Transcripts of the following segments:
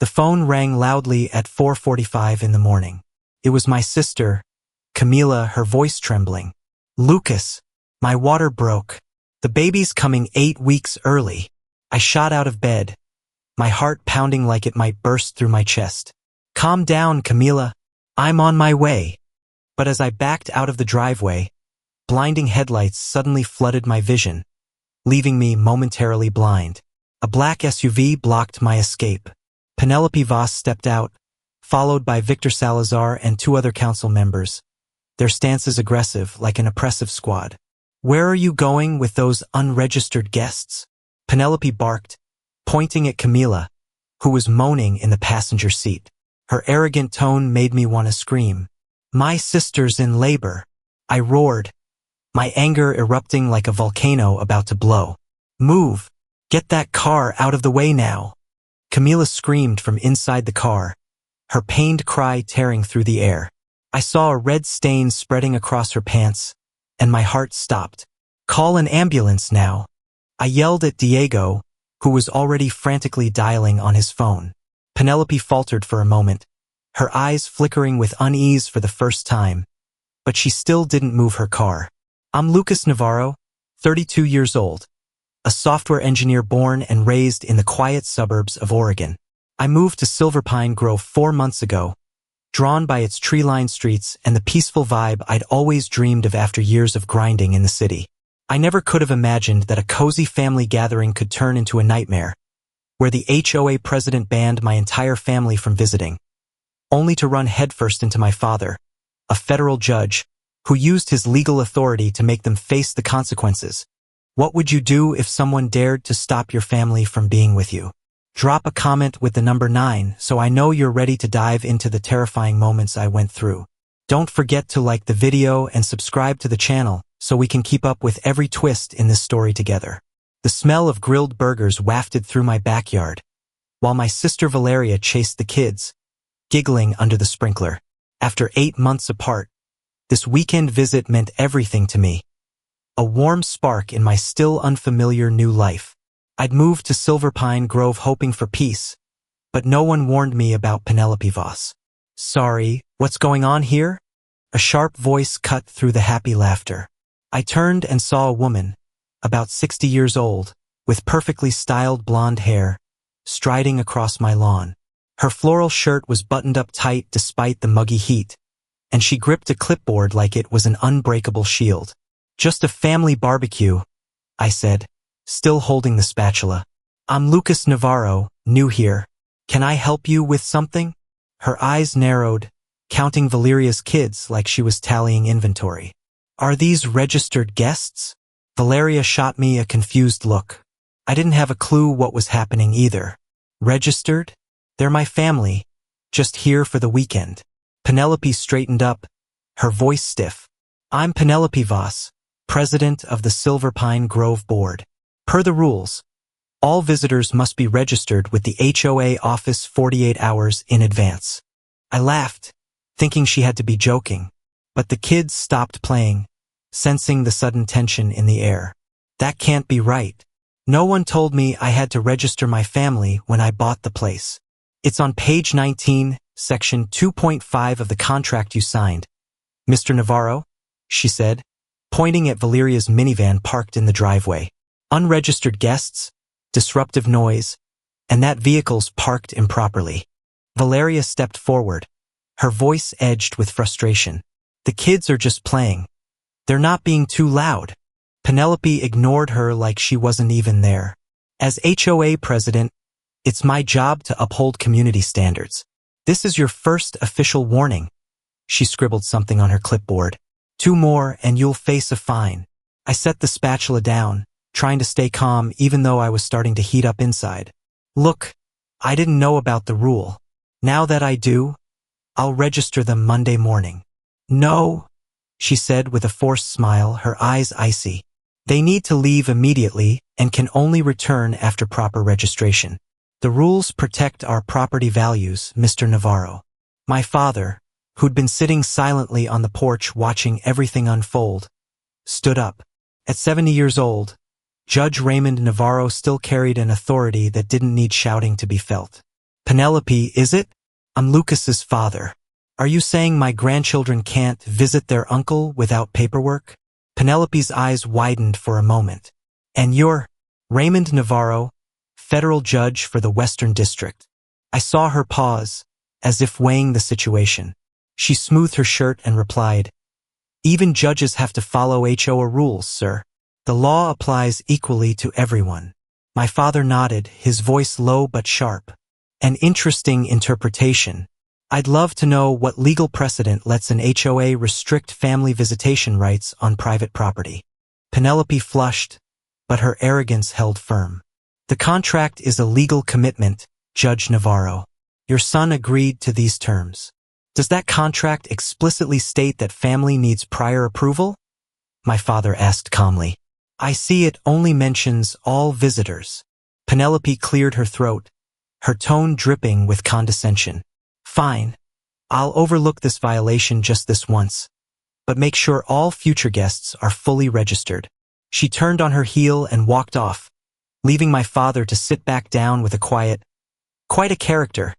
The phone rang loudly at 4:45 in the morning. It was my sister, Camila, her voice trembling. "Lucas, my water broke. The baby's coming 8 weeks early." I shot out of bed, my heart pounding like it might burst through my chest. "Calm down, Camila. I'm on my way." But as I backed out of the driveway, blinding headlights suddenly flooded my vision, leaving me momentarily blind. A black SUV blocked my escape. Penelope Voss stepped out, followed by Victor Salazar and 2 other council members, their stances aggressive like an oppressive squad. "Where are you going with those unregistered guests?" Penelope barked, pointing at Camila, who was moaning in the passenger seat. Her arrogant tone made me want to scream. "My sister's in labor," I roared, my anger erupting like a volcano about to blow. "Move! Get that car out of the way now!" Camila screamed from inside the car, her pained cry tearing through the air. I saw a red stain spreading across her pants, and my heart stopped. "Call an ambulance now," I yelled at Diego, who was already frantically dialing on his phone. Penelope faltered for a moment, her eyes flickering with unease for the first time, but she still didn't move her car. "I'm Lucas Navarro, 32 years old, a software engineer born and raised in the quiet suburbs of Oregon. I moved to Silver Pine Grove 4 months ago, drawn by its tree-lined streets and the peaceful vibe I'd always dreamed of after years of grinding in the city. I never could have imagined that a cozy family gathering could turn into a nightmare, where the HOA president banned my entire family from visiting, only to run headfirst into my father, a federal judge, who used his legal authority to make them face the consequences. What would you do if someone dared to stop your family from being with you? Drop a comment with the number 9 so I know you're ready to dive into the terrifying moments I went through. Don't forget to like the video and subscribe to the channel so we can keep up with every twist in this story together. The smell of grilled burgers wafted through my backyard, while my sister Valeria chased the kids, giggling under the sprinkler. After 8 months apart, this weekend visit meant everything to me. A warm spark in my still unfamiliar new life. I'd moved to Silver Pine Grove hoping for peace, but no one warned me about Penelope Voss. "Sorry, what's going on here?" A sharp voice cut through the happy laughter. I turned and saw a woman, about 60 years old, with perfectly styled blonde hair, striding across my lawn. Her floral shirt was buttoned up tight despite the muggy heat, and she gripped a clipboard like it was an unbreakable shield. "Just a family barbecue," I said, still holding the spatula. "I'm Lucas Navarro, new here. Can I help you with something?" Her eyes narrowed, counting Valeria's kids like she was tallying inventory. "Are these registered guests?" Valeria shot me a confused look. I didn't have a clue what was happening either. "Registered? They're my family, just here for the weekend." Penelope straightened up, her voice stiff. "I'm Penelope Voss, president of the Silver Pine Grove Board. Per the rules, all visitors must be registered with the HOA office 48 hours in advance." I laughed, thinking she had to be joking, but the kids stopped playing, sensing the sudden tension in the air. "That can't be right. No one told me I had to register my family when I bought the place. It's on page 19, section 2.5 of the contract you signed, Mr. Navarro," she said, pointing at Valeria's minivan parked in the driveway. "Unregistered guests, disruptive noise, and that vehicle's parked improperly." Valeria stepped forward, her voice edged with frustration. "The kids are just playing. They're not being too loud." Penelope ignored her like she wasn't even there. "As HOA president, it's my job to uphold community standards. This is your first official warning." She scribbled something on her clipboard. "2 more and you'll face a fine." I set the spatula down, trying to stay calm even though I was starting to heat up inside. "Look, I didn't know about the rule. Now that I do, I'll register them Monday morning." "No," she said with a forced smile, her eyes icy. "They need to leave immediately and can only return after proper registration. The rules protect our property values, Mr. Navarro." My father, who'd been sitting silently on the porch watching everything unfold, stood up. At 70 years old, Judge Raymond Navarro still carried an authority that didn't need shouting to be felt. Penelope, is it? I'm Lucas's father. Are you saying my grandchildren can't visit their uncle without paperwork? Penelope's eyes widened for a moment. And you're Raymond Navarro, federal judge for the Western District. I saw her pause, as if weighing the situation. She smoothed her shirt and replied, Even judges have to follow HOA rules, sir. The law applies equally to everyone. My father nodded, his voice low but sharp. An interesting interpretation. I'd love to know what legal precedent lets an HOA restrict family visitation rights on private property. Penelope flushed, but her arrogance held firm. The contract is a legal commitment, Judge Navarro. Your son agreed to these terms. Does that contract explicitly state that family needs prior approval? My father asked calmly. I see it only mentions all visitors. Penelope cleared her throat, her tone dripping with condescension. Fine. I'll overlook this violation just this once, but make sure all future guests are fully registered. She turned on her heel and walked off, leaving my father to sit back down with quite a character.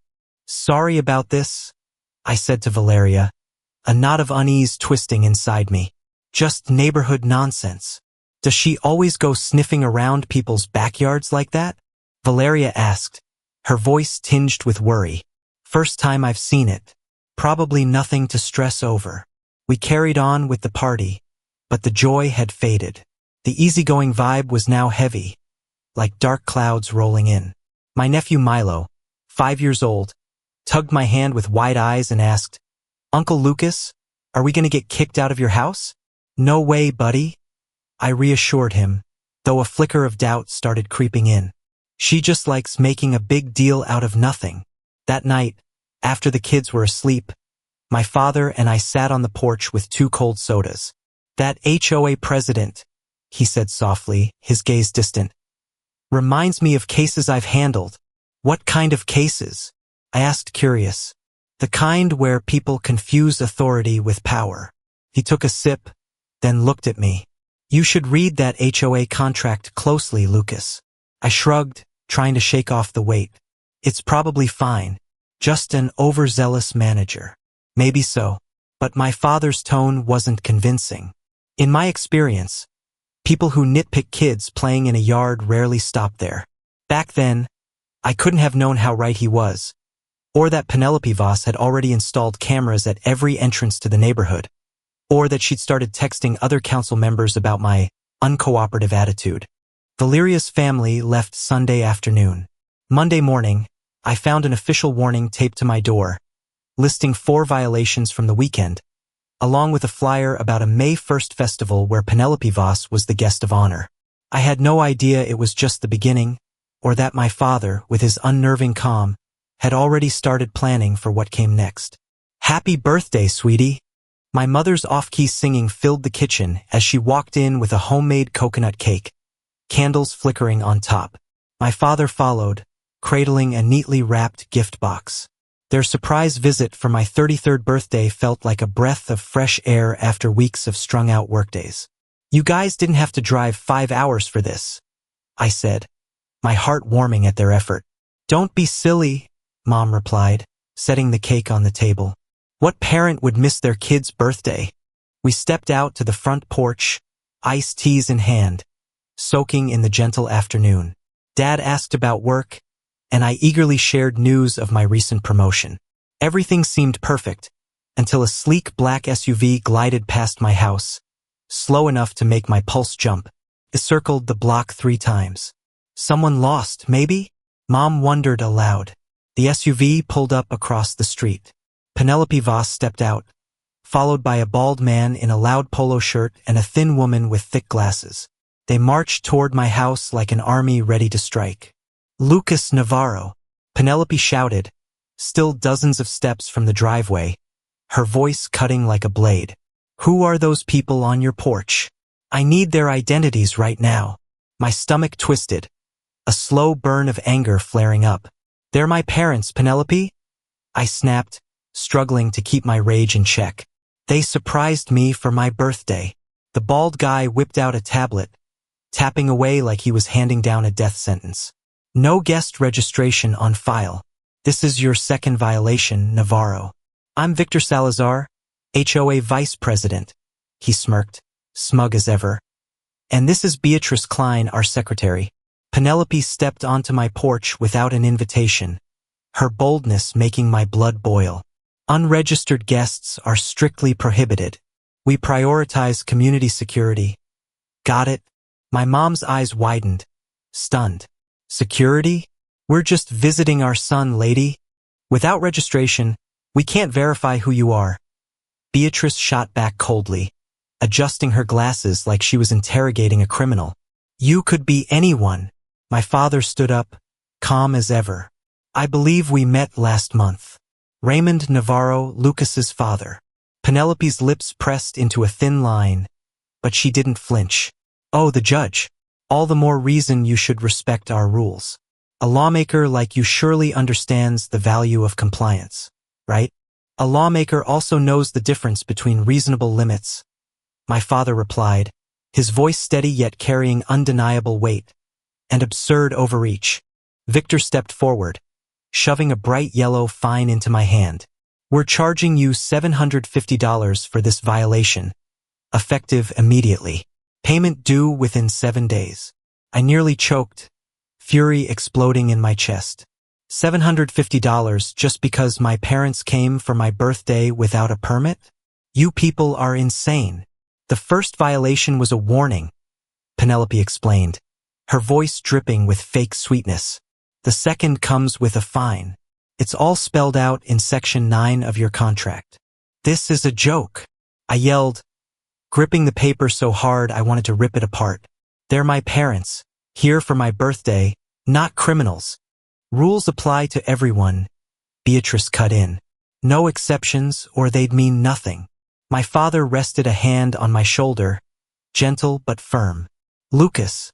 Sorry about this, I said to Valeria, a knot of unease twisting inside me. Just neighborhood nonsense. Does she always go sniffing around people's backyards like that? Valeria asked, her voice tinged with worry. First time I've seen it. Probably nothing to stress over. We carried on with the party, but the joy had faded. The easygoing vibe was now heavy, like dark clouds rolling in. My nephew Milo, 5 years old, tugged my hand with wide eyes and asked, Uncle Lucas, are we going to get kicked out of your house? No way, buddy. I reassured him, though a flicker of doubt started creeping in. She just likes making a big deal out of nothing. That night, after the kids were asleep, my father and I sat on the porch with 2 cold sodas. That HOA president, he said softly, his gaze distant, reminds me of cases I've handled. What kind of cases? I asked, curious. The kind where people confuse authority with power. He took a sip, then looked at me. You should read that HOA contract closely, Lucas. I shrugged, trying to shake off the weight. It's probably fine. Just an overzealous manager. Maybe so. But my father's tone wasn't convincing. In my experience, people who nitpick kids playing in a yard rarely stop there. Back then, I couldn't have known how right he was, or that Penelope Voss had already installed cameras at every entrance to the neighborhood, or that she'd started texting other council members about my uncooperative attitude. Valeria's family left Sunday afternoon. Monday morning, I found an official warning taped to my door, listing 4 violations from the weekend, along with a flyer about a May 1st festival where Penelope Voss was the guest of honor. I had no idea it was just the beginning, or that my father, with his unnerving calm, had already started planning for what came next. Happy birthday, sweetie! My mother's off-key singing filled the kitchen as she walked in with a homemade coconut cake, candles flickering on top. My father followed, cradling a neatly wrapped gift box. Their surprise visit for my 33rd birthday felt like a breath of fresh air after weeks of strung-out workdays. You guys didn't have to drive 5 hours for this, I said, my heart warming at their effort. Don't be silly, Mom replied, setting the cake on the table. What parent would miss their kid's birthday? We stepped out to the front porch, iced teas in hand, soaking in the gentle afternoon. Dad asked about work, and I eagerly shared news of my recent promotion. Everything seemed perfect, until a sleek black SUV glided past my house, slow enough to make my pulse jump. It circled the block 3 times. Someone lost, maybe? Mom wondered aloud. The SUV pulled up across the street. Penelope Voss stepped out, followed by a bald man in a loud polo shirt and a thin woman with thick glasses. They marched toward my house like an army ready to strike. Lucas Navarro, Penelope shouted, still dozens of steps from the driveway, her voice cutting like a blade. Who are those people on your porch? I need their identities right now. My stomach twisted, a slow burn of anger flaring up. They're my parents, Penelope? I snapped, struggling to keep my rage in check. They surprised me for my birthday. The bald guy whipped out a tablet, tapping away like he was handing down a death sentence. No guest registration on file. This is your second violation, Navarro. I'm Victor Salazar, HOA Vice President. He smirked, smug as ever. And this is Beatrice Klein, our secretary. Penelope stepped onto my porch without an invitation, her boldness making my blood boil. Unregistered guests are strictly prohibited. We prioritize community security. Got it? My mom's eyes widened, stunned. Security? We're just visiting our son, lady. Without registration, we can't verify who you are. Beatrice shot back coldly, adjusting her glasses like she was interrogating a criminal. You could be anyone. My father stood up, calm as ever. I believe we met last month. Raymond Navarro, Lucas's father. Penelope's lips pressed into a thin line, but she didn't flinch. Oh, the judge. All the more reason you should respect our rules. A lawmaker like you surely understands the value of compliance, right? A lawmaker also knows the difference between reasonable limits. My father replied, his voice steady yet carrying undeniable weight, and absurd overreach. Victor stepped forward, shoving a bright yellow fine into my hand. We're charging you $750 for this violation, effective immediately. Payment due within 7 days. I nearly choked, fury exploding in my chest. $750 just because my parents came for my birthday without a permit? You people are insane. The first violation was a warning, Penelope explained, her voice dripping with fake sweetness. The second comes with a fine. It's all spelled out in Section 9 of your contract. This is a joke, I yelled, gripping the paper so hard I wanted to rip it apart. They're my parents, here for my birthday, not criminals. Rules apply to everyone, Beatrice cut in. No exceptions or they'd mean nothing. My father rested a hand on my shoulder, gentle but firm. Lucas,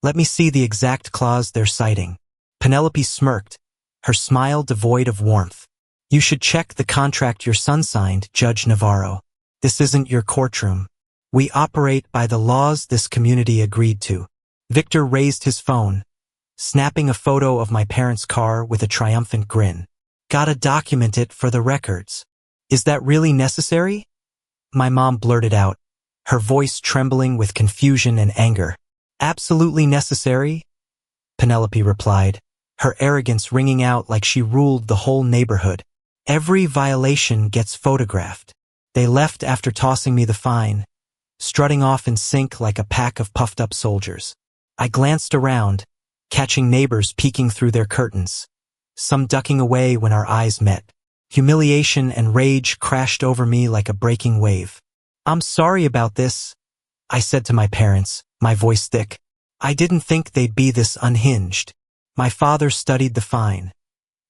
let me see the exact clause they're citing. Penelope smirked, her smile devoid of warmth. You should check the contract your son signed, Judge Navarro. This isn't your courtroom. We operate by the laws this community agreed to. Victor raised his phone, snapping a photo of my parents' car with a triumphant grin. Gotta document it for the records. Is that really necessary? My mom blurted out, her voice trembling with confusion and anger. Absolutely necessary, Penelope replied, her arrogance ringing out like she ruled the whole neighborhood. Every violation gets photographed. They left after tossing me the fine, strutting off in sync like a pack of puffed-up soldiers. I glanced around, catching neighbors peeking through their curtains, some ducking away when our eyes met. Humiliation and rage crashed over me like a breaking wave. I'm sorry about this, I said to my parents, my voice thick. I didn't think they'd be this unhinged. My father studied the fine,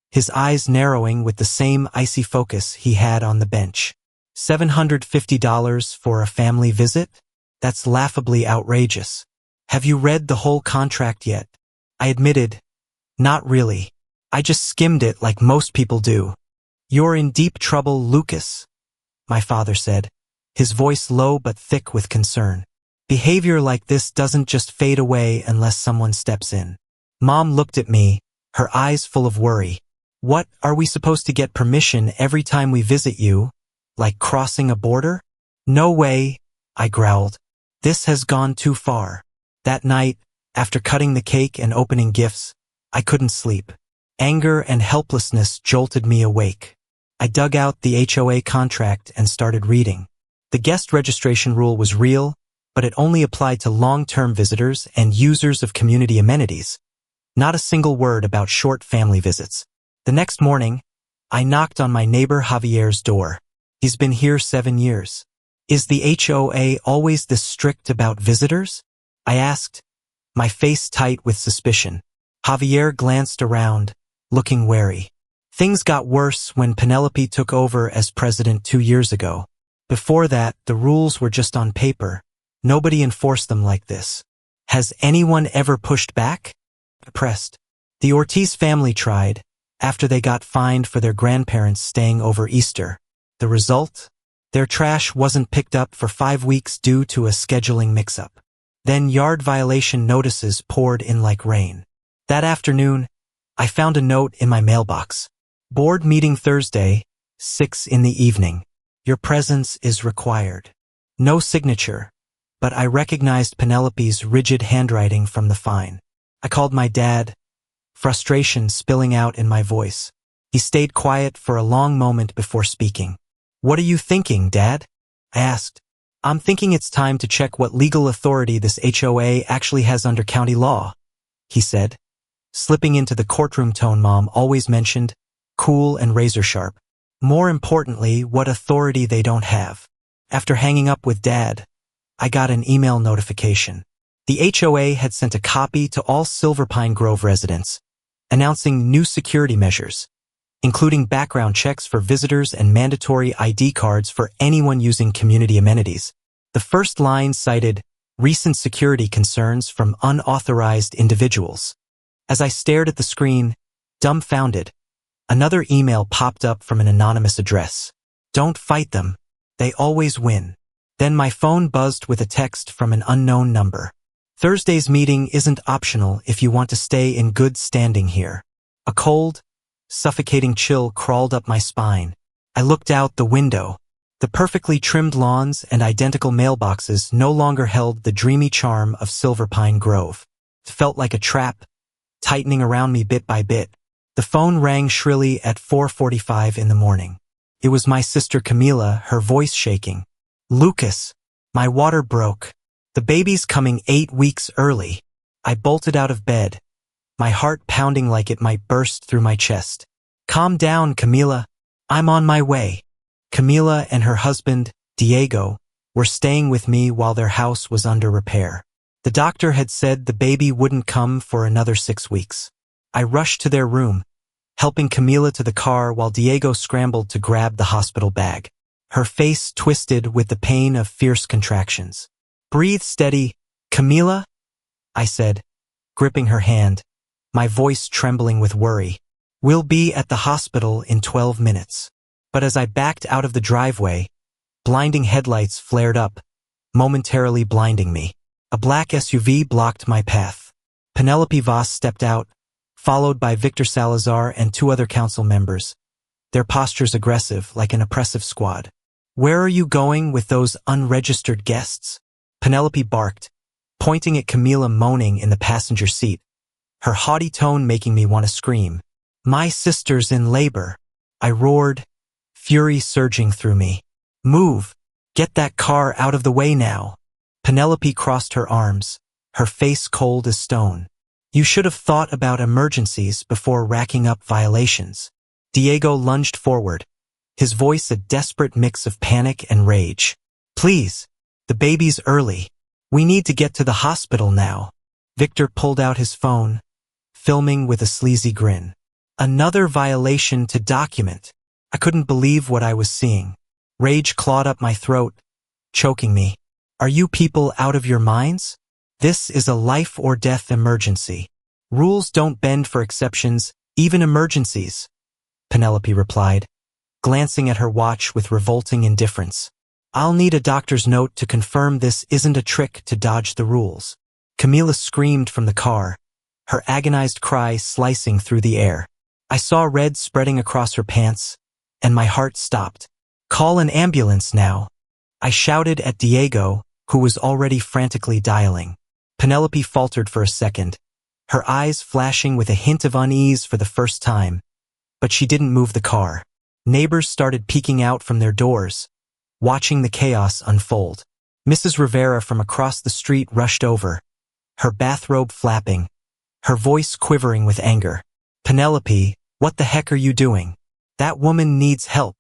his eyes narrowing with the same icy focus he had on the bench. $750 for a family visit? That's laughably outrageous. Have you read the whole contract yet? I admitted, not really. I just skimmed it like most people do. You're in deep trouble, Lucas, my father said, his voice low but thick with concern. Behavior like this doesn't just fade away unless someone steps in. Mom looked at me, her eyes full of worry. What, are we supposed to get permission every time we visit you? Like crossing a border? No way, I growled. This has gone too far. That night, after cutting the cake and opening gifts, I couldn't sleep. Anger and helplessness jolted me awake. I dug out the HOA contract and started reading. The guest registration rule was real, but it only applied to long-term visitors and users of community amenities. Not a single word about short family visits. The next morning, I knocked on my neighbor Javier's door. He's been here 7 years. Is the HOA always this strict about visitors? I asked, my face tight with suspicion. Javier glanced around, looking wary. Things got worse when Penelope took over as president 2 years ago. Before that, the rules were just on paper. Nobody enforced them like this. Has anyone ever pushed back? Pressed. The Ortiz family tried, after they got fined for their grandparents staying over Easter. The result? Their trash wasn't picked up for 5 weeks due to a scheduling mix-up. Then yard violation notices poured in like rain. That afternoon, I found a note in my mailbox. Board meeting Thursday, 6 in the evening. Your presence is required. No signature, but I recognized Penelope's rigid handwriting from the fine. I called my dad, frustration spilling out in my voice. He stayed quiet for a long moment before speaking. What are you thinking, Dad? I asked. I'm thinking it's time to check what legal authority this HOA actually has under county law, he said, slipping into the courtroom tone Mom always mentioned, cool and razor sharp. More importantly, what authority they don't have. After hanging up with Dad, I got an email notification. The HOA had sent a copy to all Silver Pine Grove residents, announcing new security measures, including background checks for visitors and mandatory ID cards for anyone using community amenities. The first line cited recent security concerns from unauthorized individuals. As I stared at the screen, dumbfounded, another email popped up from an anonymous address. Don't fight them. They always win. Then my phone buzzed with a text from an unknown number. Thursday's meeting isn't optional if you want to stay in good standing here. A cold, suffocating chill crawled up my spine. I looked out the window. The perfectly trimmed lawns and identical mailboxes no longer held the dreamy charm of Silver Pine Grove. It felt like a trap, tightening around me bit by bit. The phone rang shrilly at 4:45 in the morning. It was my sister Camila, her voice shaking. Lucas, my water broke. The baby's coming 8 weeks early. I bolted out of bed, my heart pounding like it might burst through my chest. Calm down, Camila. I'm on my way. Camila and her husband, Diego, were staying with me while their house was under repair. The doctor had said the baby wouldn't come for another 6 weeks. I rushed to their room, helping Camila to the car while Diego scrambled to grab the hospital bag. Her face twisted with the pain of fierce contractions. Breathe steady, Camila, I said, gripping her hand, my voice trembling with worry. We'll be at the hospital in 12 minutes. But as I backed out of the driveway, blinding headlights flared up, momentarily blinding me. A black SUV blocked my path. Penelope Voss stepped out, followed by Victor Salazar and 2 other council members, their postures aggressive like an oppressive squad. Where are you going with those unregistered guests? Penelope barked, pointing at Camila moaning in the passenger seat, her haughty tone making me want to scream. My sister's in labor, I roared, fury surging through me. Move! Get that car out of the way now! Penelope crossed her arms, her face cold as stone. You should have thought about emergencies before racking up violations. Diego lunged forward, his voice a desperate mix of panic and rage. Please, the baby's early. We need to get to the hospital now. Victor pulled out his phone, filming with a sleazy grin. Another violation to document. I couldn't believe what I was seeing. Rage clawed up my throat, choking me. Are you people out of your minds? This is a life or death emergency. Rules don't bend for exceptions, even emergencies, Penelope replied, glancing at her watch with revolting indifference. I'll need a doctor's note to confirm this isn't a trick to dodge the rules. Camila screamed from the car, her agonized cry slicing through the air. I saw red spreading across her pants, and my heart stopped. Call an ambulance now, I shouted at Diego, who was already frantically dialing. Penelope faltered for a second, her eyes flashing with a hint of unease for the first time, but she didn't move the car. Neighbors started peeking out from their doors, watching the chaos unfold. Mrs. Rivera from across the street rushed over, her bathrobe flapping, her voice quivering with anger. Penelope, what the heck are you doing? That woman needs help.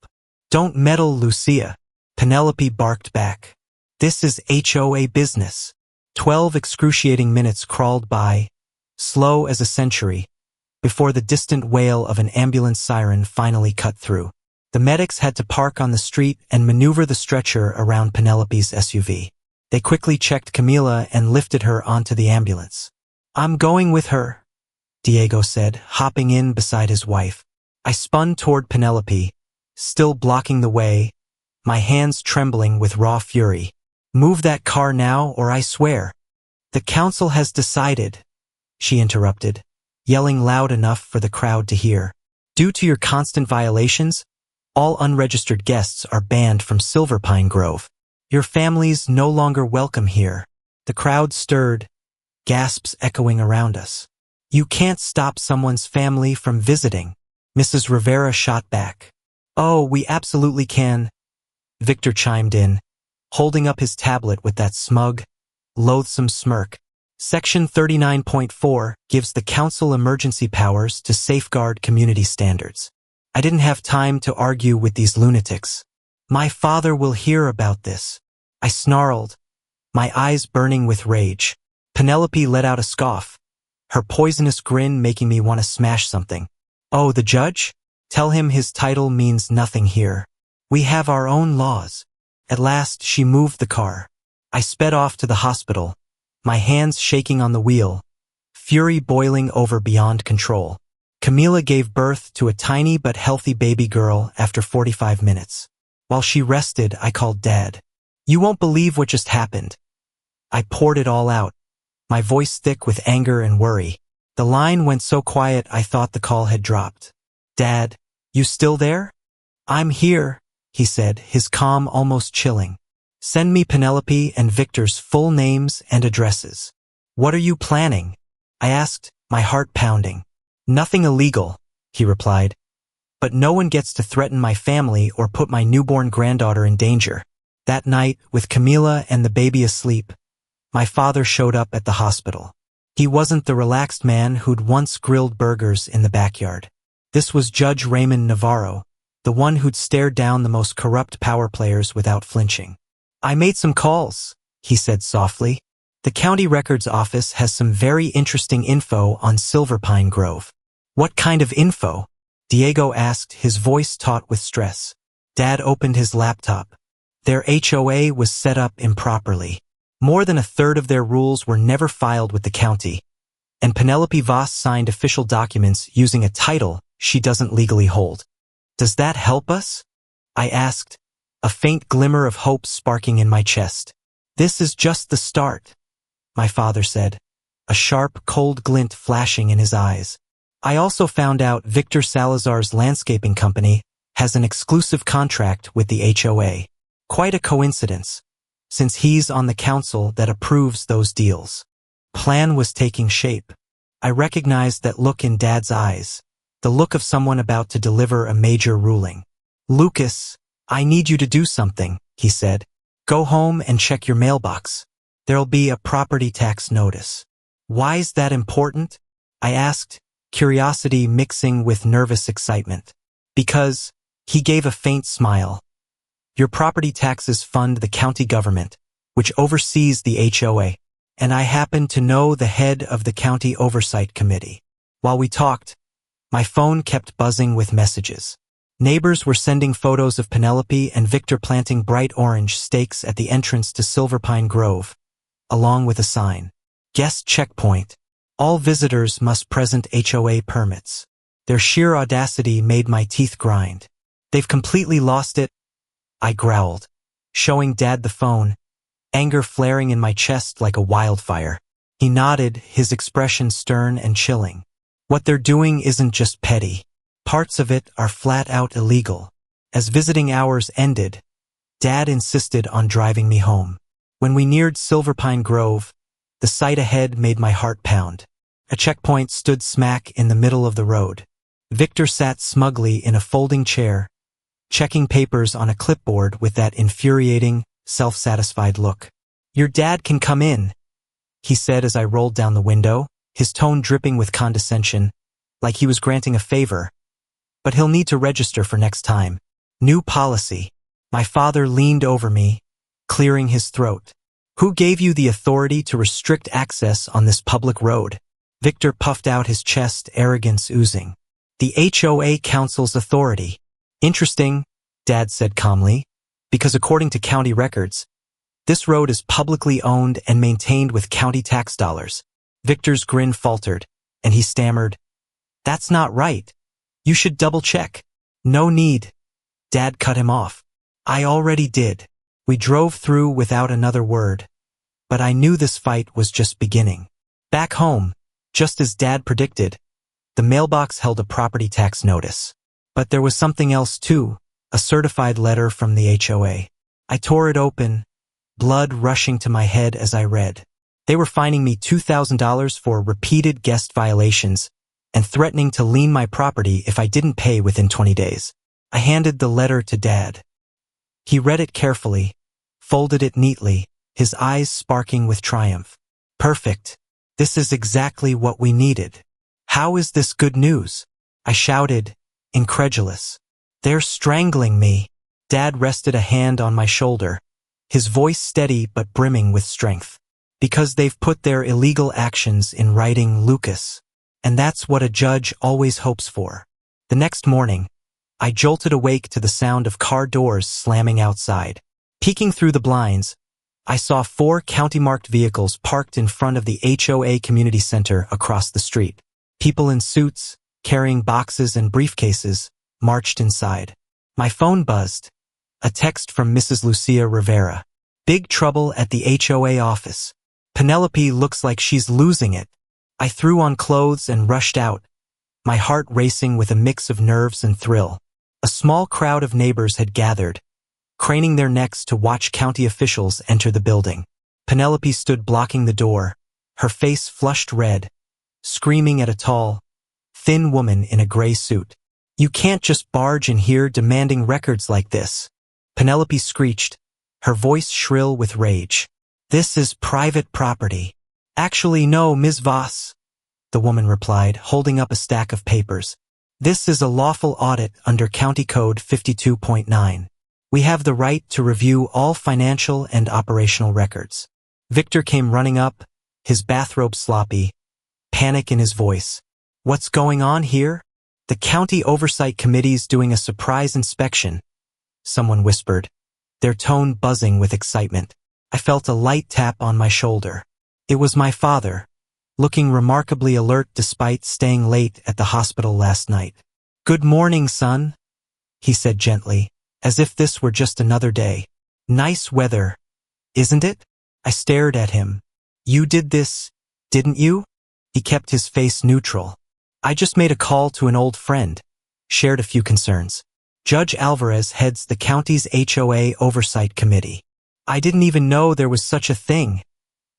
Don't meddle, Lucia. Penelope barked back. This is HOA business. 12 excruciating minutes crawled by, slow as a century, before the distant wail of an ambulance siren finally cut through. The medics had to park on the street and maneuver the stretcher around Penelope's SUV. They quickly checked Camila and lifted her onto the ambulance. I'm going with her, Diego said, hopping in beside his wife. I spun toward Penelope, still blocking the way, my hands trembling with raw fury. Move that car now or I swear. The council has decided, she interrupted, yelling loud enough for the crowd to hear. Due to your constant violations, all unregistered guests are banned from Silver Pine Grove. Your family's no longer welcome here." The crowd stirred, gasps echoing around us. "You can't stop someone's family from visiting," Mrs. Rivera shot back. "Oh, we absolutely can," Victor chimed in, holding up his tablet with that smug, loathsome smirk. Section 39.4 gives the council emergency powers to safeguard community standards. I didn't have time to argue with these lunatics. "My father will hear about this," I snarled, my eyes burning with rage. Penelope let out a scoff, her poisonous grin making me want to smash something. "Oh, the judge? Tell him his title means nothing here. We have our own laws." At last, she moved the car. I sped off to the hospital, my hands shaking on the wheel, fury boiling over beyond control. Camila gave birth to a tiny but healthy baby girl after 45 minutes. While she rested, I called Dad. "You won't believe what just happened." I poured it all out, my voice thick with anger and worry. The line went so quiet I thought the call had dropped. "Dad, you still there?" "I'm here," he said, his calm almost chilling. "Send me Penelope and Victor's full names and addresses." "What are you planning?" I asked, my heart pounding. "Nothing illegal," he replied. "But no one gets to threaten my family or put my newborn granddaughter in danger." That night, with Camila and the baby asleep, my father showed up at the hospital. He wasn't the relaxed man who'd once grilled burgers in the backyard. This was Judge Raymond Navarro, the one who'd stared down the most corrupt power players without flinching. "I made some calls," he said softly. "The county records office has some very interesting info on Silver Pine Grove." "What kind of info?" Diego asked, his voice taut with stress. Dad opened his laptop. Their HOA was set up improperly. More than a third of their rules were never filed with the county, and Penelope Voss signed official documents using a title she doesn't legally hold. "Does that help us?" I asked, a faint glimmer of hope sparking in my chest. "This is just the start," my father said, a sharp, cold glint flashing in his eyes. "I also found out Victor Salazar's landscaping company has an exclusive contract with the HOA. Quite a coincidence, since he's on the council that approves those deals." Plan was taking shape. I recognized that look in Dad's eyes, the look of someone about to deliver a major ruling. "Lucas, I need you to do something," he said. "Go home and check your mailbox. There'll be a property tax notice." "Why's that important?" I asked, curiosity mixing with nervous excitement. "Because," he gave a faint smile, "your property taxes fund the county government, which oversees the HOA, and I happen to know the head of the county oversight committee." While we talked, my phone kept buzzing with messages. Neighbors were sending photos of Penelope and Victor planting bright orange stakes at the entrance to Silver Pine Grove, along with a sign, "Guest checkpoint. All visitors must present HOA permits." Their sheer audacity made my teeth grind. "They've completely lost it," I growled, showing Dad the phone, anger flaring in my chest like a wildfire. He nodded, his expression stern and chilling. "What they're doing isn't just petty. Parts of it are flat out illegal." As visiting hours ended, Dad insisted on driving me home. When we neared Silver Pine Grove, the sight ahead made my heart pound. A checkpoint stood smack in the middle of the road. Victor sat smugly in a folding chair, checking papers on a clipboard with that infuriating, self-satisfied look. "Your dad can come in," he said as I rolled down the window, his tone dripping with condescension, like he was granting a favor. "But he'll need to register for next time. New policy." My father leaned over me, clearing his throat. "Who gave you the authority to restrict access on this public road?" Victor puffed out his chest, arrogance oozing. "The HOA Council's authority." "Interesting," Dad said calmly, "because according to county records, this road is publicly owned and maintained with county tax dollars." Victor's grin faltered, and he stammered, "That's not right. You should double-check." "No need," Dad cut him off. "I already did." We drove through without another word, but I knew this fight was just beginning. Back home, just as Dad predicted, The mailbox held a property tax notice. But there was something else too, a certified letter from the HOA. I tore it open, blood rushing to my head as I read. They were fining me $2,000 for repeated guest violations and threatening to lien my property if I didn't pay within 20 days. I handed the letter to Dad. He read it carefully, folded it neatly, his eyes sparking with triumph. Perfect. This is exactly what we needed. How is this good news? I shouted, incredulous. They're strangling me. Dad rested a hand on my shoulder, his voice steady but brimming with strength. Because they've put their illegal actions in writing, Lucas. And that's what a judge always hopes for. The next morning, I jolted awake to the sound of car doors slamming outside. Peeking through the blinds, I saw 4 county-marked vehicles parked in front of the HOA community center across the street. People in suits, carrying boxes and briefcases, marched inside. My phone buzzed. A text from Mrs. Lucia Rivera. Big trouble at the HOA office. Penelope looks like she's losing it. I threw on clothes and rushed out, my heart racing with a mix of nerves and thrill. A small crowd of neighbors had gathered, craning their necks to watch county officials enter the building. Penelope stood blocking the door, her face flushed red, screaming at a tall, thin woman in a gray suit. You can't just barge in here demanding records like this. Penelope screeched, her voice shrill with rage. This is private property. Actually, no, Ms. Voss, the woman replied, holding up a stack of papers. This is a lawful audit under County Code 52.9. We have the right to review all financial and operational records. Victor came running up, his bathrobe sloppy, panic in his voice. What's going on here? The County Oversight Committee's doing a surprise inspection, someone whispered, their tone buzzing with excitement. I felt a light tap on my shoulder. It was my father, looking remarkably alert despite staying late at the hospital last night. Good morning, son, he said gently, as if this were just another day. Nice weather, isn't it? I stared at him. You did this, didn't you? He kept his face neutral. I just made a call to an old friend, shared a few concerns. Judge Alvarez heads the county's HOA Oversight Committee. I didn't even know there was such a thing,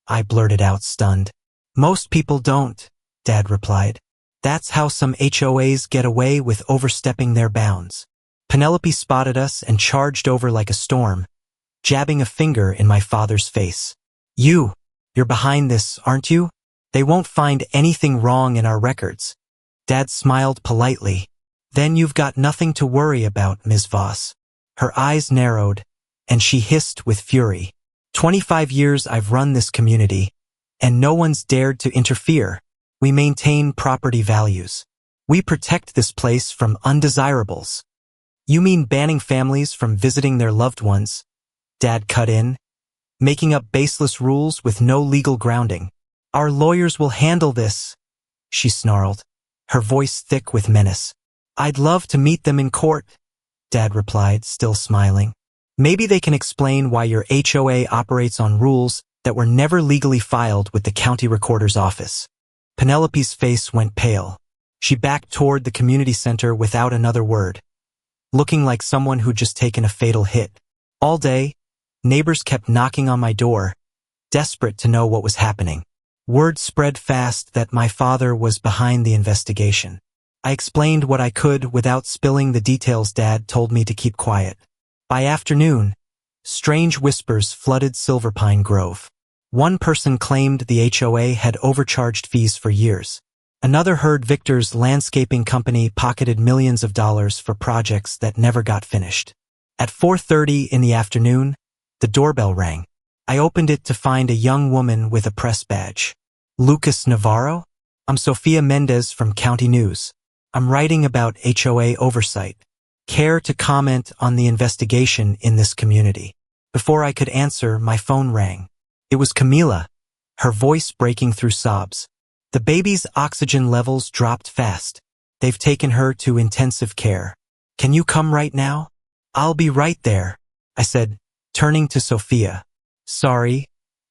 I blurted out, stunned. Most people don't, Dad replied. That's how some HOAs get away with overstepping their bounds. Penelope spotted us and charged over like a storm, jabbing a finger in my father's face. You're behind this, aren't you? They won't find anything wrong in our records. Dad smiled politely. Then you've got nothing to worry about, Ms. Voss. Her eyes narrowed, and she hissed with fury. 25 years I've run this community, and no one's dared to interfere. We maintain property values. We protect this place from undesirables. You mean banning families from visiting their loved ones? Dad cut in, making up baseless rules with no legal grounding. Our lawyers will handle this, she snarled, her voice thick with menace. I'd love to meet them in court, Dad replied, still smiling. Maybe they can explain why your HOA operates on rules that were never legally filed with the county recorder's office. Penelope's face went pale. She backed toward the community center without another word, looking like someone who'd just taken a fatal hit. All day, neighbors kept knocking on my door, desperate to know what was happening. Word spread fast that my father was behind the investigation. I explained what I could without spilling the details. Dad told me to keep quiet. By afternoon, strange whispers flooded Silverpine Grove. One person claimed the HOA had overcharged fees for years. Another heard Victor's landscaping company pocketed millions of dollars for projects that never got finished. At 4:30 in the afternoon, the doorbell rang. I opened it to find a young woman with a press badge. Lucas Navarro? I'm Sofia Mendez from County News. I'm writing about HOA oversight. Care to comment on the investigation in this community? Before I could answer, my phone rang. It was Camila, her voice breaking through sobs. The baby's oxygen levels dropped fast. They've taken her to intensive care. Can you come right now? I'll be right there, I said, turning to Sofia. Sorry,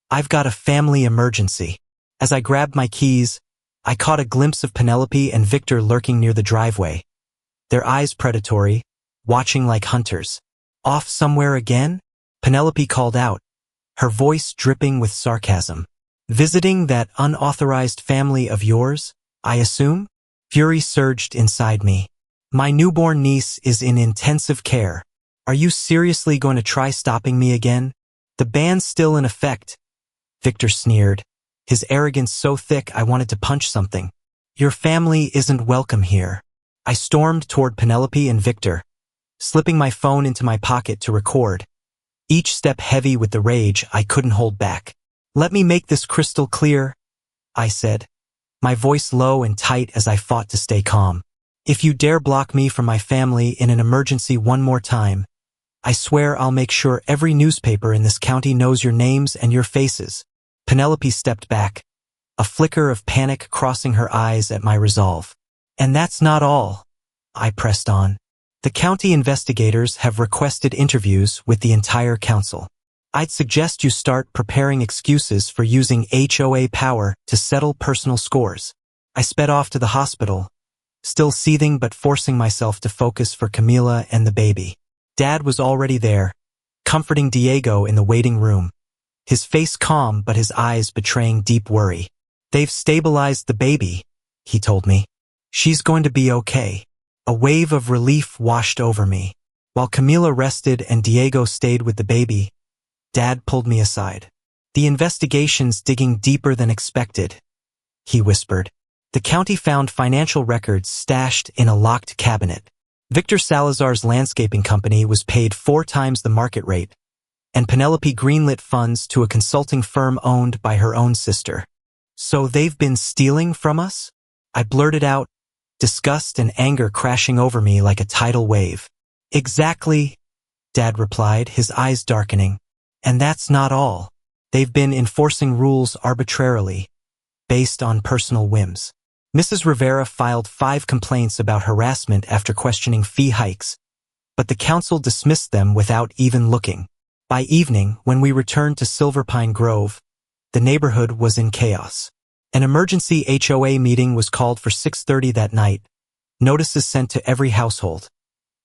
I've got a family emergency. As I grabbed my keys, I caught a glimpse of Penelope and Victor lurking near the driveway, their eyes predatory, watching like hunters. Off somewhere again? Penelope called out, her voice dripping with sarcasm. Visiting that unauthorized family of yours, I assume? Fury surged inside me. My newborn niece is in intensive care. Are you seriously going to try stopping me again? The ban's still in effect. Victor sneered, his arrogance so thick I wanted to punch something. Your family isn't welcome here. I stormed toward Penelope and Victor, slipping my phone into my pocket to record, each step heavy with the rage I couldn't hold back. Let me make this crystal clear, I said, my voice low and tight as I fought to stay calm. If you dare block me from my family in an emergency one more time, I swear I'll make sure every newspaper in this county knows your names and your faces. Penelope stepped back, a flicker of panic crossing her eyes at my resolve. And that's not all, I pressed on. The county investigators have requested interviews with the entire council. I'd suggest you start preparing excuses for using HOA power to settle personal scores. I sped off to the hospital, still seething but forcing myself to focus for Camila and the baby. Dad was already there, comforting Diego in the waiting room, his face calm but his eyes betraying deep worry. They've stabilized the baby, he told me. She's going to be okay. A wave of relief washed over me. While Camila rested and Diego stayed with the baby, Dad pulled me aside. The investigation's digging deeper than expected, he whispered. The county found financial records stashed in a locked cabinet. Victor Salazar's landscaping company was paid 4 times the market rate, and Penelope greenlit funds to a consulting firm owned by her own sister. So they've been stealing from us? I blurted out, disgust and anger crashing over me like a tidal wave. Exactly, Dad replied, his eyes darkening. And that's not all. They've been enforcing rules arbitrarily, based on personal whims. Mrs. Rivera filed 5 complaints about harassment after questioning fee hikes, but the council dismissed them without even looking. By evening, when we returned to Silver Pine Grove, the neighborhood was in chaos. An emergency HOA meeting was called for 6:30 that night, notices sent to every household.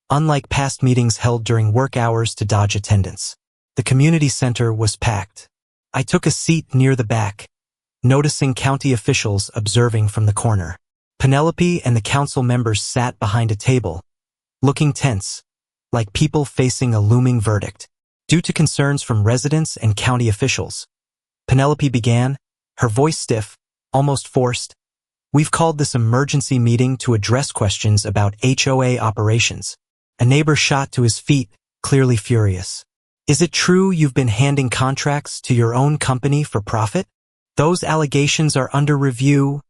Unlike past meetings held during work hours to dodge attendance, the community center was packed. I took a seat near the back, noticing county officials observing from the corner. Penelope and the council members sat behind a table, looking tense, like people facing a looming verdict. Due to concerns from residents and county officials, Penelope began, her voice stiff, almost forced. We've called this emergency meeting to address questions about HOA operations. A neighbor shot to his feet, clearly furious. Is it true you've been handing contracts to your own company for profit? Those allegations are under review,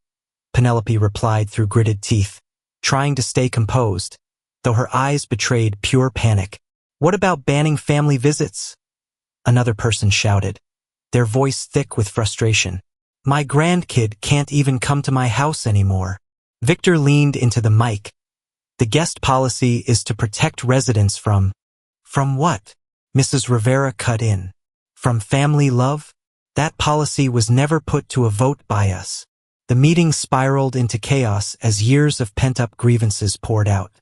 Penelope replied through gritted teeth, trying to stay composed, though her eyes betrayed pure panic. What about banning family visits? Another person shouted, their voice thick with frustration. My grandkid can't even come to my house anymore. Victor leaned into the mic. The guest policy is to protect residents from what? Mrs. Rivera cut in. From family love? That policy was never put to a vote by us. The meeting spiraled into chaos as years of pent-up grievances poured out.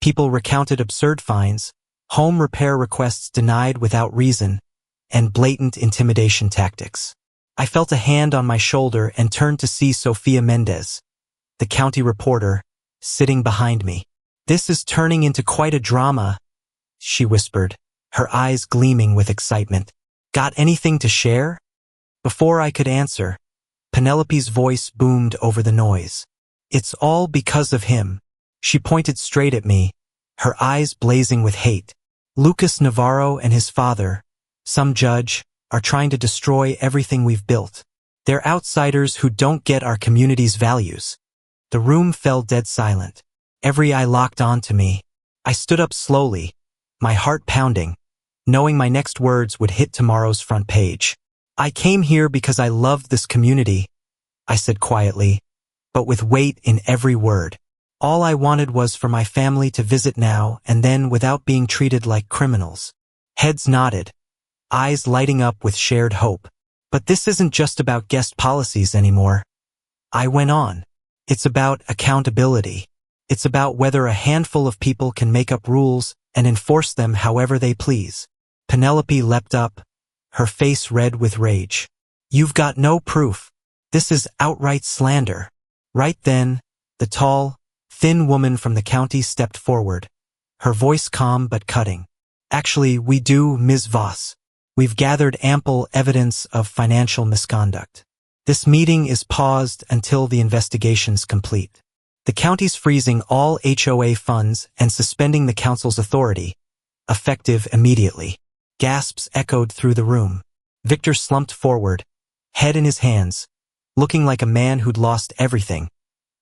People recounted absurd fines, home repair requests denied without reason, and blatant intimidation tactics. I felt a hand on my shoulder and turned to see Sofia Mendez, the county reporter, sitting behind me. This is turning into quite a drama, she whispered, her eyes gleaming with excitement. Got anything to share? Before I could answer, Penelope's voice boomed over the noise. It's all because of him. She pointed straight at me, her eyes blazing with hate. Lucas Navarro and his father, some judge, are trying to destroy everything we've built. They're outsiders who don't get our community's values. The room fell dead silent. Every eye locked onto me. I stood up slowly, my heart pounding, knowing my next words would hit tomorrow's front page. I came here because I loved this community, I said quietly, but with weight in every word. All I wanted was for my family to visit now and then without being treated like criminals. Heads nodded, eyes lighting up with shared hope. But this isn't just about guest policies anymore. I went on. It's about accountability. It's about whether a handful of people can make up rules and enforce them however they please. Penelope leapt up, her face red with rage. You've got no proof. This is outright slander. Right then, the tall, thin woman from the county stepped forward, her voice calm but cutting. Actually, we do, Ms. Voss. We've gathered ample evidence of financial misconduct. This meeting is paused until the investigation's complete. The county's freezing all HOA funds and suspending the council's authority, effective immediately. Gasps echoed through the room. Victor slumped forward, head in his hands, looking like a man who'd lost everything,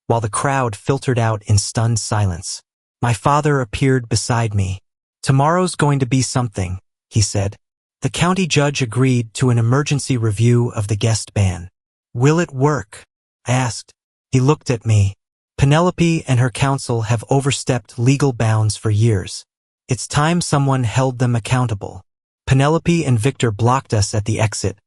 while the crowd filtered out in stunned silence. My father appeared beside me. Tomorrow's going to be something, he said. The county judge agreed to an emergency review of the guest ban. Will it work? I asked. He looked at me. Penelope and her counsel have overstepped legal bounds for years. It's time someone held them accountable. Penelope and Victor blocked us at the exit,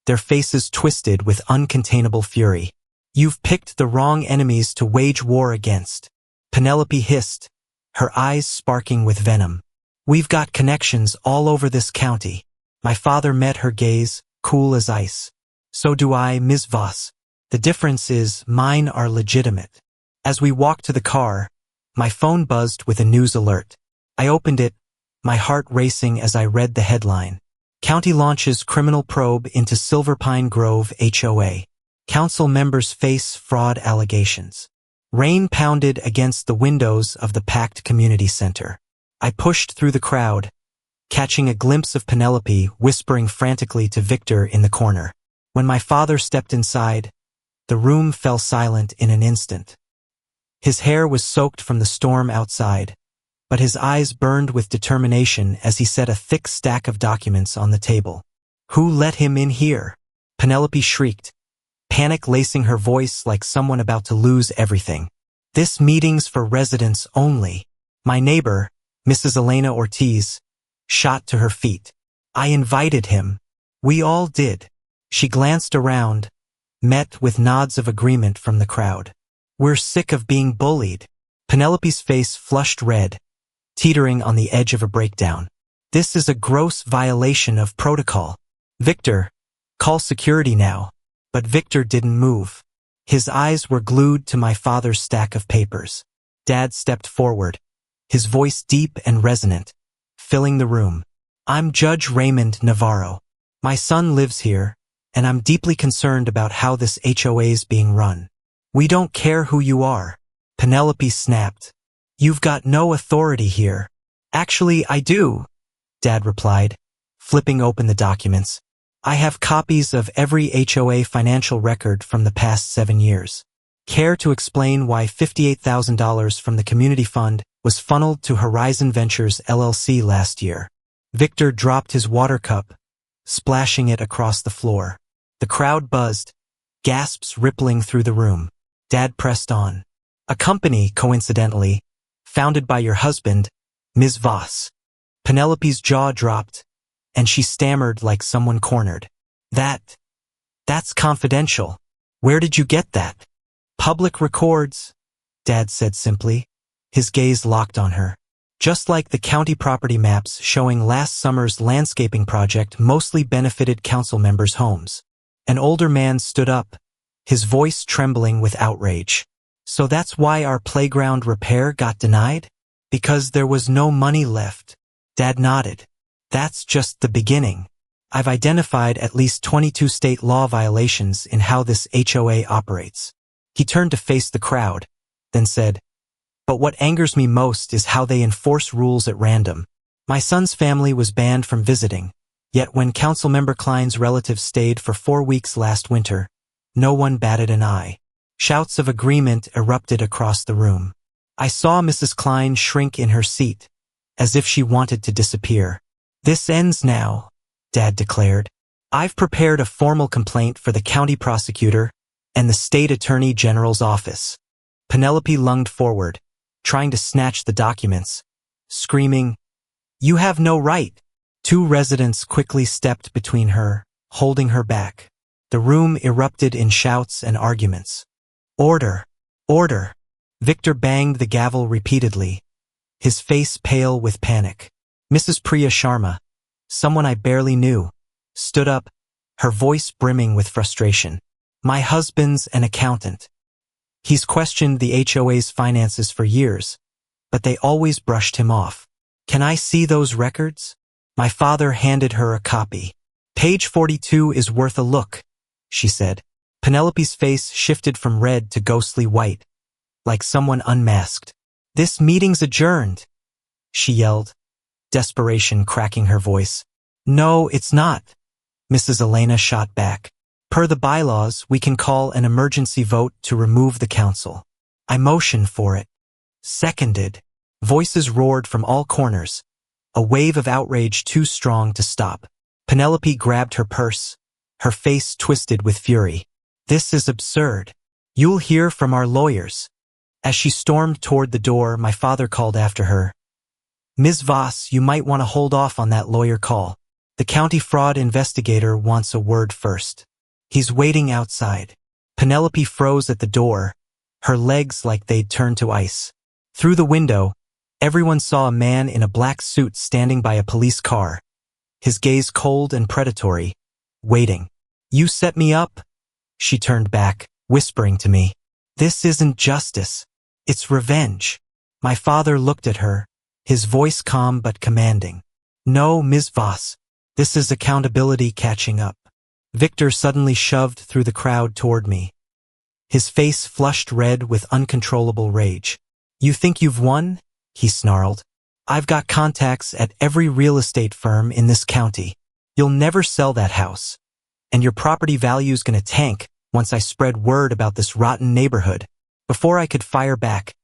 their faces twisted with uncontainable fury. You've picked the wrong enemies to wage war against. Penelope hissed, her eyes sparking with venom. We've got connections all over this county. My father met her gaze, cool as ice. So do I, Ms. Voss. The difference is mine are legitimate. As we walked to the car, my phone buzzed with a news alert. I opened it, my heart racing as I read the headline. County launches criminal probe into Silver Pine Grove HOA. Council members face fraud allegations. Rain pounded against the windows of the packed community center. I pushed through the crowd, catching a glimpse of Penelope whispering frantically to Victor in the corner. When my father stepped inside, the room fell silent in an instant. His hair was soaked from the storm outside, but his eyes burned with determination as he set a thick stack of documents on the table. Who let him in here? Penelope shrieked, panic lacing her voice like someone about to lose everything. This meeting's for residents only. My neighbor, Mrs. Elena Ortiz, shot to her feet. I invited him. We all did. She glanced around, met with nods of agreement from the crowd. We're sick of being bullied. Penelope's face flushed red, teetering on the edge of a breakdown. This is a gross violation of protocol. Victor, call security now. But Victor didn't move. His eyes were glued to my father's stack of papers. Dad stepped forward, his voice deep and resonant, filling the room. I'm Judge Raymond Navarro. My son lives here, and I'm deeply concerned about how this HOA's being run. We don't care who you are. Penelope snapped. You've got no authority here. Actually, I do, Dad replied, flipping open the documents. I have copies of every HOA financial record from the past 7 years. Care to explain why $58,000 from the community fund was funneled to Horizon Ventures LLC last year? Victor dropped his water cup, splashing it across the floor. The crowd buzzed, gasps rippling through the room. Dad pressed on. A company, coincidentally, founded by your husband, Ms. Voss. Penelope's jaw dropped, and she stammered like someone cornered. That's confidential. Where did you get that? Public records, Dad said simply, his gaze locked on her. Just like the county property maps showing last summer's landscaping project mostly benefited council members' homes. An older man stood up, his voice trembling with outrage. So that's why our playground repair got denied? Because there was no money left. Dad nodded. That's just the beginning. I've identified at least 22 state law violations in how this HOA operates. He turned to face the crowd, then said, but what angers me most is how they enforce rules at random. My son's family was banned from visiting, yet when Councilmember Klein's relatives stayed for 4 weeks last winter, no one batted an eye. Shouts of agreement erupted across the room. I saw Mrs. Klein shrink in her seat, as if she wanted to disappear. This ends now, Dad declared. I've prepared a formal complaint for the county prosecutor and the state attorney general's office. Penelope lunged forward, trying to snatch the documents, screaming, You have no right. 2 residents quickly stepped between her, holding her back. The room erupted in shouts and arguments. Order. Order. Victor banged the gavel repeatedly, his face pale with panic. Mrs. Priya Sharma, someone I barely knew, stood up, her voice brimming with frustration. My husband's an accountant. He's questioned the HOA's finances for years, but they always brushed him off. Can I see those records? My father handed her a copy. Page 42 is worth a look, she said. Penelope's face shifted from red to ghostly white, like someone unmasked. This meeting's adjourned, she yelled, desperation cracking her voice. No, it's not, Mrs. Elena shot back. Per the bylaws, we can call an emergency vote to remove the council. I motion for it. Seconded. Voices roared from all corners, a wave of outrage too strong to stop. Penelope grabbed her purse, her face twisted with fury. This is absurd. You'll hear from our lawyers. As she stormed toward the door, my father called after her. Ms. Voss, you might want to hold off on that lawyer call. The county fraud investigator wants a word first. He's waiting outside. Penelope froze at the door, her legs like they'd turned to ice. Through the window, everyone saw a man in a black suit standing by a police car, his gaze cold and predatory, waiting. You set me up? She turned back, whispering to me. This isn't justice. It's revenge. My father looked at her, his voice calm but commanding. No, Ms. Voss. This is accountability catching up. Victor suddenly shoved through the crowd toward me. His face flushed red with uncontrollable rage. You think you've won? He snarled. I've got contacts at every real estate firm in this county. You'll never sell that house. And your property value's gonna tank once I spread word about this rotten neighborhood. Before I could fire back,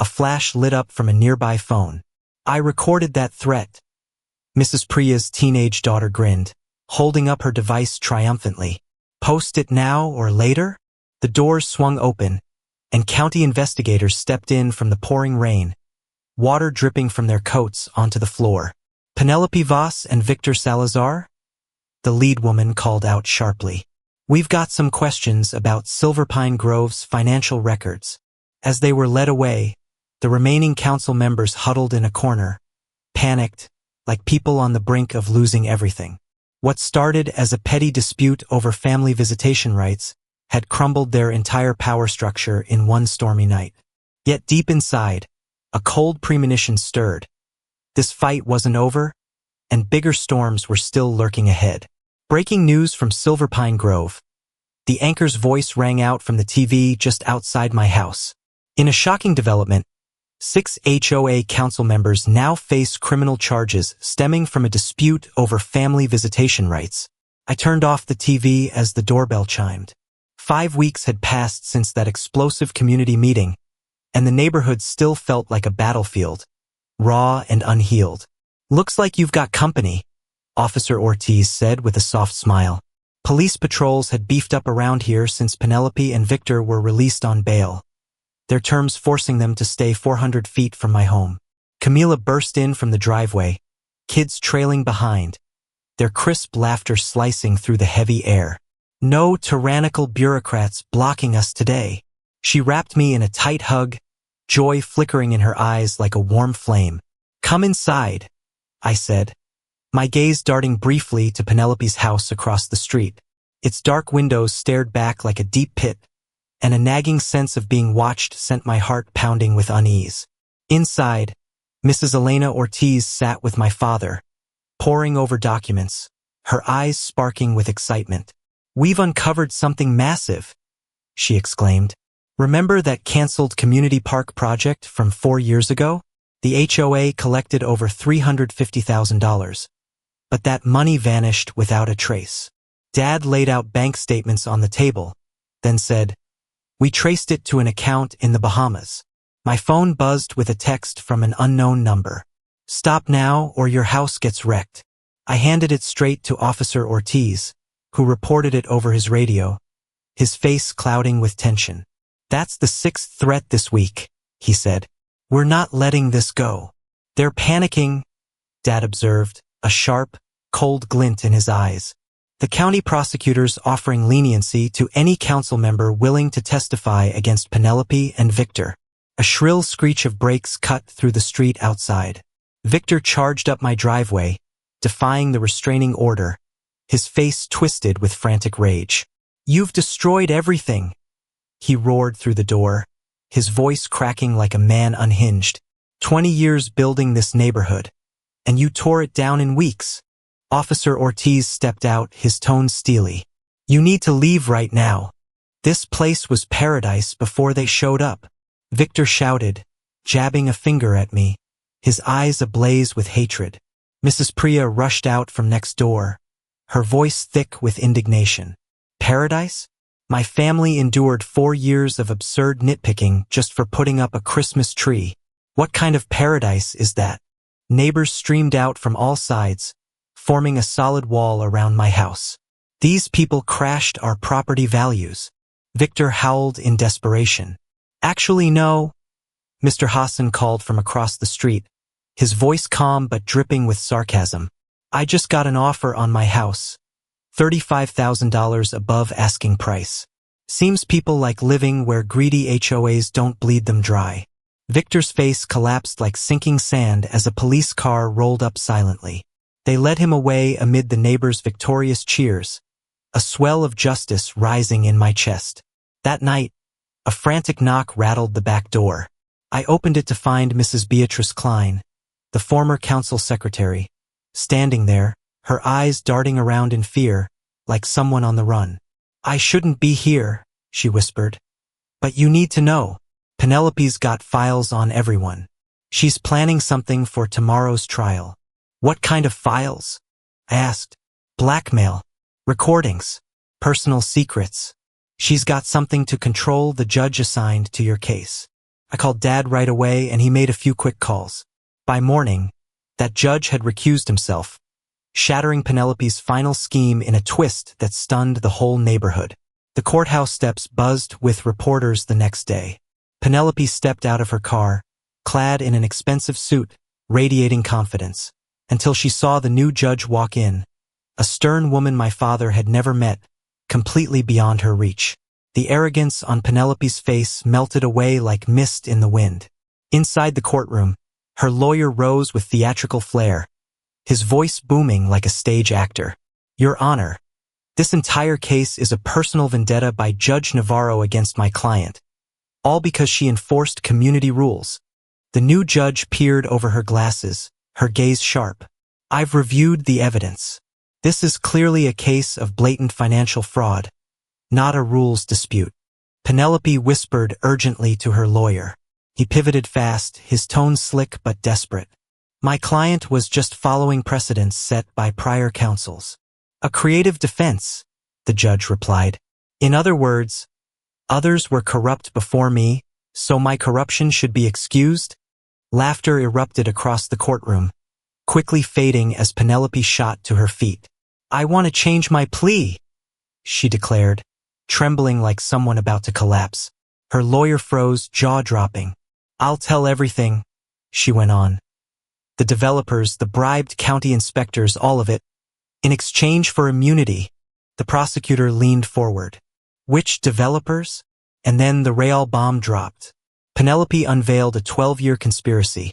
a flash lit up from a nearby phone. I recorded that threat. Mrs. Priya's teenage daughter grinned, holding up her device triumphantly. Post it now or later? The doors swung open, and county investigators stepped in from the pouring rain, water dripping from their coats onto the floor. Penelope Voss and Victor Salazar? The lead woman called out sharply. We've got some questions about Silver Pine Grove's financial records. As they were led away, the remaining council members huddled in a corner, panicked, like people on the brink of losing everything. What started as a petty dispute over family visitation rights had crumbled their entire power structure in one stormy night. Yet deep inside, a cold premonition stirred. This fight wasn't over, and bigger storms were still lurking ahead. Breaking news from Silver Pine Grove. The anchor's voice rang out from the TV just outside my house. In a shocking development, 6 HOA council members now face criminal charges stemming from a dispute over family visitation rights. I turned off the TV as the doorbell chimed. 5 weeks had passed since that explosive community meeting, and the neighborhood still felt like a battlefield, raw and unhealed. Looks like you've got company, Officer Ortiz said with a soft smile. Police patrols had beefed up around here since Penelope and Victor were released on bail, their terms forcing them to stay 400 feet from my home. Camila burst in from the driveway, kids trailing behind, their crisp laughter slicing through the heavy air. No tyrannical bureaucrats blocking us today. She wrapped me in a tight hug, joy flickering in her eyes like a warm flame. Come inside, I said, my gaze darting briefly to Penelope's house across the street. Its dark windows stared back like a deep pit, and a nagging sense of being watched sent my heart pounding with unease. Inside, Mrs. Elena Ortiz sat with my father, poring over documents, her eyes sparking with excitement. We've uncovered something massive, she exclaimed. Remember that canceled community park project from 4 years ago? The HOA collected over $350,000, but that money vanished without a trace. Dad laid out bank statements on the table, then said, we traced it to an account in the Bahamas. My phone buzzed with a text from an unknown number. Stop now or your house gets wrecked. I handed it straight to Officer Ortiz, who reported it over his radio, his face clouding with tension. That's the 6th threat this week, he said. We're not letting this go. They're panicking, Dad observed, a sharp, cold glint in his eyes. The county prosecutors offering leniency to any council member willing to testify against Penelope and Victor. A shrill screech of brakes cut through the street outside. Victor charged up my driveway, defying the restraining order, his face twisted with frantic rage. "You've destroyed everything," he roared through the door, his voice cracking like a man unhinged. 20 years building this neighborhood, and you tore it down in weeks." Officer Ortiz stepped out, his tone steely. "You need to leave right now. This place was paradise before they showed up." Victor shouted, jabbing a finger at me, his eyes ablaze with hatred. Mrs. Priya rushed out from next door, her voice thick with indignation. "Paradise? My family endured 4 years of absurd nitpicking just for putting up a Christmas tree. What kind of paradise is that?" Neighbors streamed out from all sides, forming a solid wall around my house. "These people crashed our property values." Victor howled in desperation. "Actually, no," Mr. Hassan called from across the street, his voice calm but dripping with sarcasm. "I just got an offer on my house, $35,000 above asking price. Seems people like living where greedy HOAs don't bleed them dry." Victor's face collapsed like sinking sand as a police car rolled up silently. They led him away amid the neighbors' victorious cheers, a swell of justice rising in my chest. That night, a frantic knock rattled the back door. I opened it to find Mrs. Beatrice Klein, the former council secretary, standing there, her eyes darting around in fear, like someone on the run. "I shouldn't be here," she whispered. "But you need to know. Penelope's got files on everyone. She's planning something for tomorrow's trial." "What kind of files?" I asked. "Blackmail, recordings, personal secrets. She's got something to control the judge assigned to your case." I called Dad right away and he made a few quick calls. By morning, that judge had recused himself, shattering Penelope's final scheme in a twist that stunned the whole neighborhood. The courthouse steps buzzed with reporters the next day. Penelope stepped out of her car, clad in an expensive suit, radiating confidence, until she saw the new judge walk in, a stern woman my father had never met, completely beyond her reach. The arrogance on Penelope's face melted away like mist in the wind. Inside the courtroom, her lawyer rose with theatrical flair, his voice booming like a stage actor. "Your Honor, this entire case is a personal vendetta by Judge Navarro against my client, all because she enforced community rules." The new judge peered over her glasses, her gaze sharp. "I've reviewed the evidence. This is clearly a case of blatant financial fraud, not a rules dispute." Penelope whispered urgently to her lawyer. He pivoted fast, his tone slick but desperate. "My client was just following precedents set by prior counsels." "A creative defense," the judge replied. "In other words, others were corrupt before me, so my corruption should be excused?" Laughter erupted across the courtroom, quickly fading as Penelope shot to her feet. "I want to change my plea," she declared, trembling like someone about to collapse. Her lawyer froze, jaw-dropping. "I'll tell everything," she went on. "The developers, the bribed county inspectors, all of it, in exchange for immunity." The prosecutor leaned forward. "Which developers?" And then the real bomb dropped. Penelope unveiled a 12-year conspiracy.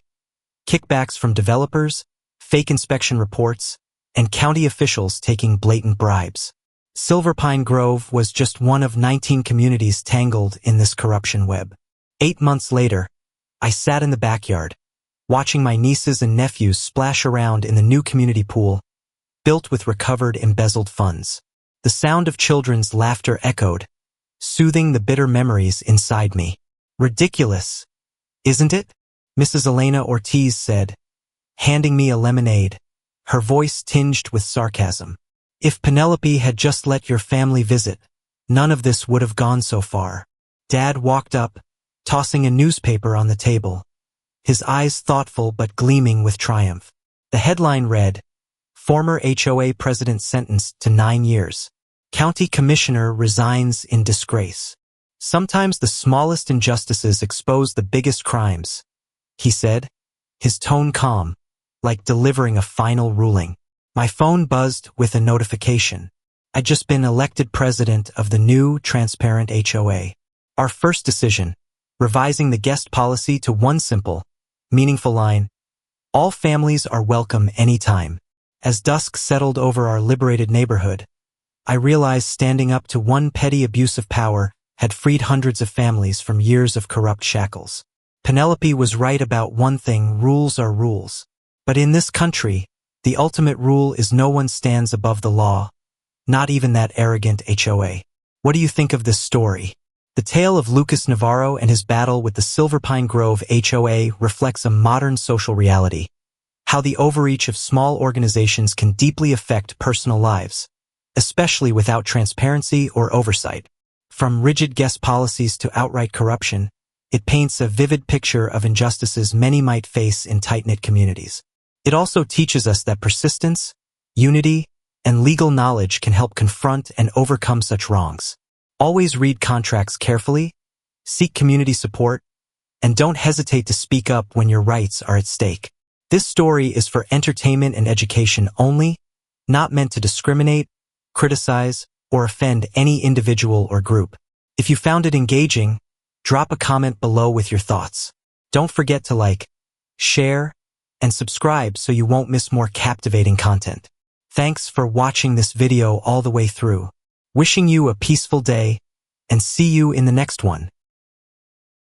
Kickbacks from developers, fake inspection reports, and county officials taking blatant bribes. Silver Pine Grove was just one of 19 communities tangled in this corruption web. 8 months later, I sat in the backyard, watching my nieces and nephews splash around in the new community pool, built with recovered embezzled funds. The sound of children's laughter echoed, soothing the bitter memories inside me. "Ridiculous, isn't it?" Mrs. Elena Ortiz said, handing me a lemonade, her voice tinged with sarcasm. "If Penelope had just let your family visit, none of this would have gone so far." Dad walked up, tossing a newspaper on the table, his eyes thoughtful but gleaming with triumph. The headline read, "Former HOA President Sentenced to 9 years. County Commissioner Resigns in Disgrace." "Sometimes the smallest injustices expose the biggest crimes," he said, his tone calm, like delivering a final ruling. My phone buzzed with a notification. I'd just been elected president of the new, transparent HOA. Our first decision, revising the guest policy to one simple, meaningful line: all families are welcome anytime. As dusk settled over our liberated neighborhood, I realized standing up to one petty abuse of power had freed hundreds of families from years of corrupt shackles. Penelope was right about one thing: rules are rules. But in this country, the ultimate rule is no one stands above the law, not even that arrogant HOA. What do you think of this story? The tale of Lucas Navarro and his battle with the Silverpine Grove HOA reflects a modern social reality, how the overreach of small organizations can deeply affect personal lives, especially without transparency or oversight. From rigid guest policies to outright corruption, it paints a vivid picture of injustices many might face in tight-knit communities. It also teaches us that persistence, unity, and legal knowledge can help confront and overcome such wrongs. Always read contracts carefully, seek community support, and don't hesitate to speak up when your rights are at stake. This story is for entertainment and education only, not meant to discriminate, criticize, or offend any individual or group. If you found it engaging, drop a comment below with your thoughts. Don't forget to like, share, and subscribe so you won't miss more captivating content. Thanks for watching this video all the way through. Wishing you a peaceful day, and see you in the next one.